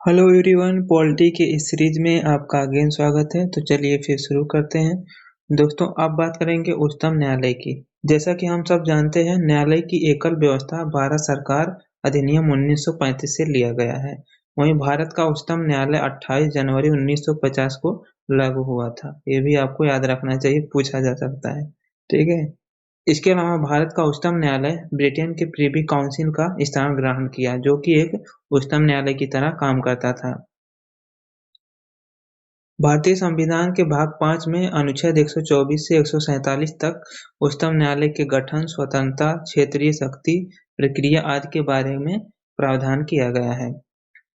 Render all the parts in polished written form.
Hello everyone, polity के इस series में आपका अगेन स्वागत है। तो चलिए फिर शुरू करते हैं। दोस्तों, अब बात करेंगे उच्चतम न्यायालय की। जैसा कि हम सब जानते हैं, न्यायालय की एकल व्यवस्था भारत सरकार अधिनियम 1935 से लिया गया है। वहीं भारत का उच्चतम न्यायालय 28 जनवरी 1950 को लागू हुआ था। ये भी आपको याद रखना चाहिए, पूछा जा सकता है। ठीक है। इसके अलावा भारत का उच्चतम न्यायालय ब्रिटेन के प्रिवी काउंसिल का स्थान ग्रहण किया, जो कि एक उच्चतम न्यायालय की तरह काम करता था। भारतीय संविधान के भाग 5 में अनुच्छेद 124 से 147 तक उच्चतम न्यायालय के गठन, स्वतंत्रता, क्षेत्रीय शक्ति, प्रक्रिया आदि के बारे में प्रावधान किया गया है।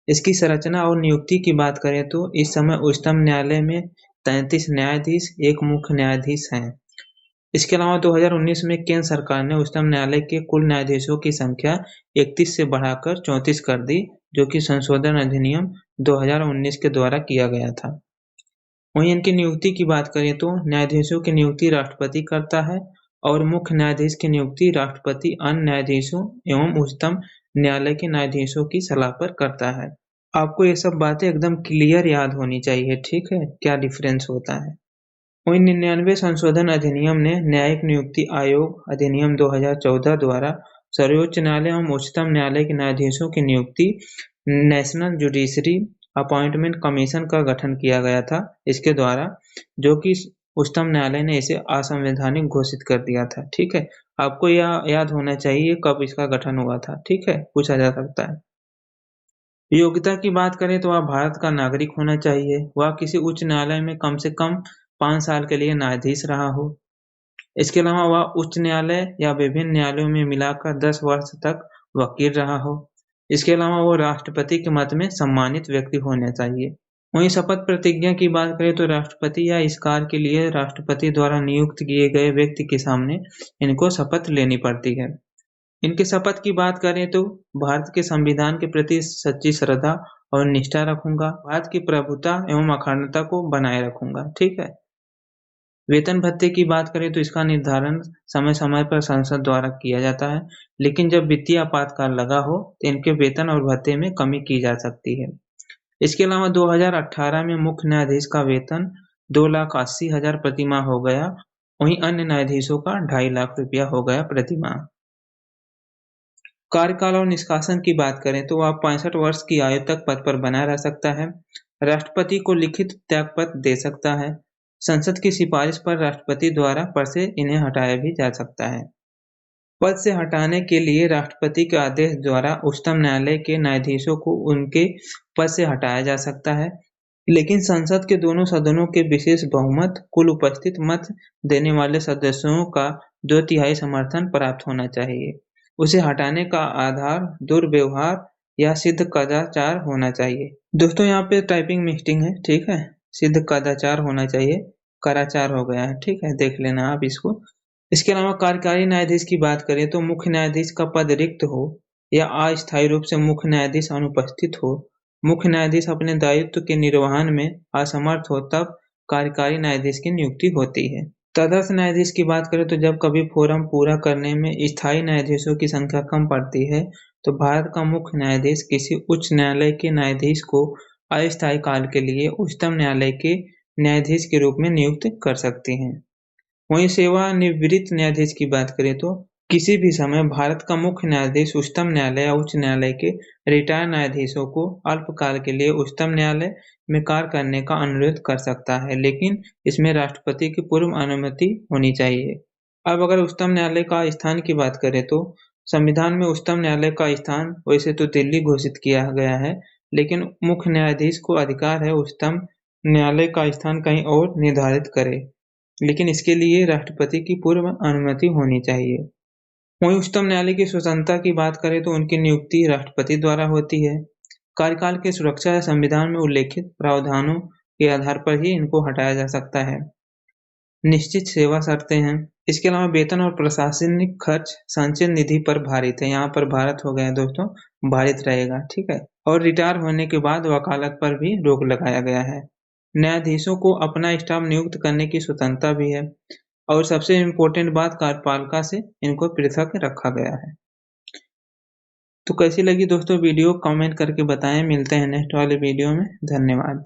इसकी संरचना और नियुक्ति की बात करें तो इस समय उच्चतम न्यायालय में 33 न्यायाधीश, एक मुख्य न्यायाधीश हैं। इसके अलावा 2019 में केंद्र सरकार ने उच्चतम न्यायालय के कुल न्यायाधीशों की संख्या 31 से बढ़ाकर 34 कर दी, जो कि संशोधन अधिनियम 2019 के द्वारा किया गया था। वहीं इनकी नियुक्ति की बात करें तो न्यायाधीशों की नियुक्ति राष्ट्रपति करता है और मुख्य न्यायाधीश की नियुक्ति राष्ट्रपति अन्य न्यायाधीशों एवं उच्चतम न्यायालय के न्यायाधीशों की सलाह पर करता है। आपको ये सब बातें एकदम क्लियर याद होनी चाहिए, ठीक है, क्या डिफरेंस होता है। वहीं 99 संशोधन अधिनियम ने न्यायिक नियुक्ति आयोग अधिनियम 2014 द्वारा सर्वोच्च न्यायालय एवं उच्चतम न्यायालय के न्यायाधीशों की नियुक्ति नेशनल जुडिशरी अपॉइंटमेंट कमीशन का गठन किया गया था इसके द्वारा, जो कि उच्चतम न्यायालय ने इसे असंवैधानिक घोषित कर दिया था। ठीक है, आपको यह याद होना चाहिए कब इसका गठन हुआ था। ठीक है, पूछा जा सकता है। योग्यता की बात करें तो वह भारत का नागरिक होना चाहिए। वह किसी उच्च न्यायालय में कम से कम 5 साल के लिए न्यायाधीश रहा हो। इसके अलावा वह उच्च न्यायालय या विभिन्न न्यायालयों में मिलाकर 10 वर्ष तक वकील रहा हो। इसके अलावा वो राष्ट्रपति के मत में सम्मानित व्यक्ति होना चाहिए। वहीं शपथ प्रतिज्ञा की बात करें तो राष्ट्रपति या इस कार्य के लिए राष्ट्रपति द्वारा नियुक्त किए गए व्यक्ति के सामने इनको शपथ लेनी पड़ती है। इनके शपथ की बात करें तो भारत के संविधान के प्रति सच्ची श्रद्धा और निष्ठा रखूंगा, भारत की प्रभुता एवं अखंडता को बनाए रखूंगा। ठीक है। वेतन भत्ते की बात करें तो इसका निर्धारण समय समय पर संसद द्वारा किया जाता है, लेकिन जब वित्तीय आपातकाल लगा हो तो इनके वेतन और भत्ते में कमी की जा सकती है। इसके अलावा 2018 में मुख्य न्यायाधीश का वेतन 2,80,000 प्रति माह हो गया। वहीं अन्य न्यायाधीशों का 2.5 लाख रुपया हो गया प्रति माह। कार्यकाल और निष्कासन की बात करें तो वह 65 वर्ष की आयु तक पद पर बना रह सकता है। राष्ट्रपति को लिखित त्यागपत्र दे सकता है। संसद की सिफारिश पर राष्ट्रपति द्वारा पद से इन्हें हटाया भी जा सकता है। पद से हटाने के लिए राष्ट्रपति के आदेश द्वारा उच्चतम न्यायालय के न्यायाधीशों को उनके पद से हटाया जा सकता है, लेकिन संसद के दोनों सदनों के विशेष बहुमत, कुल उपस्थित मत देने वाले सदस्यों का 2/3 समर्थन प्राप्त होना चाहिए। उसे हटाने का आधार दुर्व्यवहार या सिद्ध कदाचार होना चाहिए। दोस्तों, यहाँ पे टाइपिंग मिस्टेक है, ठीक है। सिद्ध कदाचार होना चाहिए, कराचार हो गया है। ठीक है, देख लेना आप इसको। इसके अलावा कार्यकारी न्यायाधीश की बात करें तो मुख्य न्यायाधीश का पद रिक्त हो या अस्थायी रूप से मुख्य न्यायाधीश अनुपस्थित हो, मुख्य न्यायाधीश अपने दायित्व के निर्वहन में असमर्थ हो, तब कार्यकारी न्यायाधीश की नियुक्ति होती है। तदर्थ न्यायाधीश की बात करें तो जब कभी फोरम पूरा करने में स्थायी न्यायाधीशों की संख्या कम पड़ती है तो भारत का मुख्य न्यायाधीश किसी उच्च न्यायालय के न्यायाधीश को अस्थायी काल के लिए उच्चतम न्यायालय के न्यायाधीश के रूप में नियुक्त कर सकते हैं। वहीं सेवानिवृत्त न्यायाधीश की बात करें तो किसी भी समय भारत का मुख्य न्यायाधीश उच्चतम न्यायालय या उच्च न्यायालय के रिटायर्ड न्यायाधीशों को अल्पकाल के लिए उच्चतम न्यायालय में कार्य करने का अनुरोध कर सकता है, लेकिन इसमें राष्ट्रपति की पूर्व अनुमति होनी चाहिए। अब अगर उच्चतम न्यायालय का स्थान की बात करें तो संविधान में उच्चतम न्यायालय का स्थान वैसे तो दिल्ली घोषित किया गया है, लेकिन मुख्य न्यायाधीश को अधिकार है उच्चतम न्यायालय का स्थान कहीं और निर्धारित करे, लेकिन इसके लिए राष्ट्रपति की पूर्व अनुमति होनी चाहिए। वहीं उच्चतम न्यायालय की स्वतंत्रता की बात करें तो उनकी नियुक्ति राष्ट्रपति द्वारा होती है। कार्यकाल की सुरक्षा या संविधान में उल्लेखित प्रावधानों के आधार पर ही इनको हटाया जा सकता है। निश्चित सेवा शर्तें हैं। इसके अलावा वेतन और प्रशासनिक खर्च संचय निधि पर भारित है। यहाँ पर भारत हो गया दोस्तों, भारित रहेगा। ठीक है। और रिटायर होने के बाद वकालत पर भी रोक लगाया गया है। न्यायाधीशों को अपना स्टाफ नियुक्त करने की स्वतंत्रता भी है और सबसे इम्पोर्टेंट बात, कार्यपालिका से इनको पृथक रखा गया है। तो कैसी लगी दोस्तों वीडियो कमेंट करके बताएं। मिलते हैं नेक्स्ट वाले वीडियो में। धन्यवाद।